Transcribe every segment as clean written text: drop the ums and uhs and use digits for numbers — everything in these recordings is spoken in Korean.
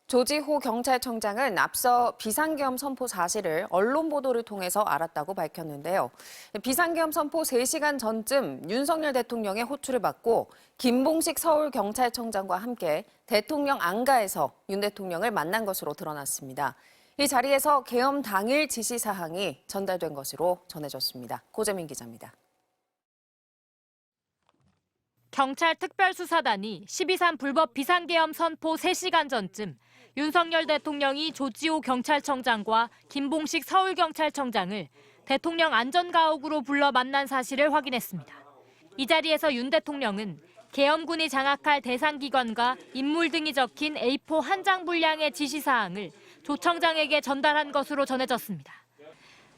조지호 경찰청장은 앞서 비상계엄 선포 사실을 언론 보도를 통해서 알았다고 밝혔는데요. 비상계엄 선포 3시간 전쯤 윤석열 대통령의 호출을 받고 김봉식 서울경찰청장과 함께 대통령 안가에서 윤 대통령을 만난 것으로 드러났습니다. 이 자리에서 계엄 당일 지시사항이 전달된 것으로 전해졌습니다. 고재민 기자입니다. 경찰 특별수사단이 12.3 불법 비상계엄 선포 3시간 전쯤 윤석열 대통령이 조지호 경찰청장과 김봉식 서울경찰청장을 대통령 안전가옥으로 불러 만난 사실을 확인했습니다. 이 자리에서 윤 대통령은 계엄군이 장악할 대상기관과 인물 등이 적힌 A4 한 장 분량의 지시사항을 조 청장에게 전달한 것으로 전해졌습니다.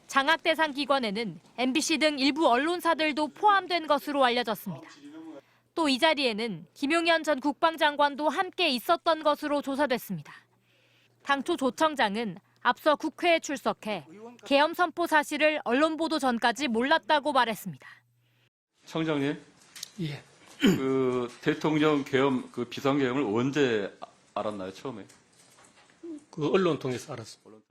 장악 대상 기관에는 MBC 등 일부 언론사들도 포함된 것으로 알려졌습니다. 또 이 자리에는 김용현 전 국방장관도 함께 있었던 것으로 조사됐습니다. 당초 조 청장은 앞서 국회에 출석해 계엄 선포 사실을 언론 보도 전까지 몰랐다고 말했습니다. 청장님, 예. 대통령 계엄 비상계엄을 언제 알았나요, 처음에? 언론 통해서 알았습니다.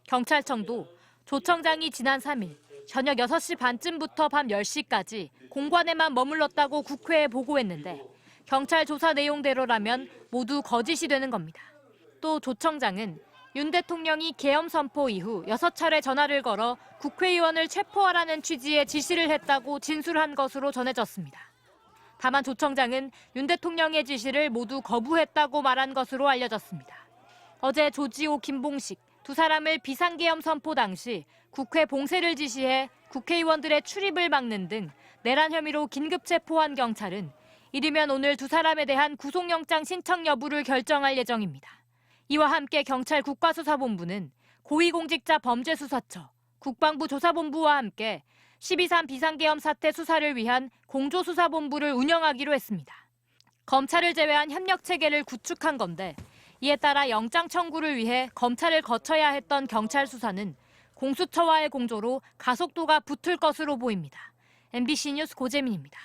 경찰청도 조 청장이 지난 3일 저녁 6시 반쯤부터 밤 10시까지 공관에만 머물렀다고 국회에 보고했는데 경찰 조사 내용대로라면 모두 거짓이 되는 겁니다. 또 조 청장은 윤 대통령이 계엄 선포 이후 6차례 전화를 걸어 국회의원을 체포하라는 취지의 지시를 했다고 진술한 것으로 전해졌습니다. 다만 조 청장은 윤 대통령의 지시를 모두 거부했다고 말한 것으로 알려졌습니다. 어제 조지호, 김봉식 두 사람을 비상계엄 선포 당시 국회 봉쇄를 지시해 국회의원들의 출입을 막는 등 내란 혐의로 긴급 체포한 경찰은 이르면 오늘 두 사람에 대한 구속영장 신청 여부를 결정할 예정입니다. 이와 함께 경찰 국가수사본부는 고위공직자 범죄수사처, 국방부 조사본부와 함께 12.3 비상계엄 사태 수사를 위한 공조수사본부를 운영하기로 했습니다. 검찰을 제외한 협력체계를 구축한 건데 이에 따라 영장 청구를 위해 검찰을 거쳐야 했던 경찰 수사는 공수처와의 공조로 가속도가 붙을 것으로 보입니다. MBC 뉴스 고재민입니다.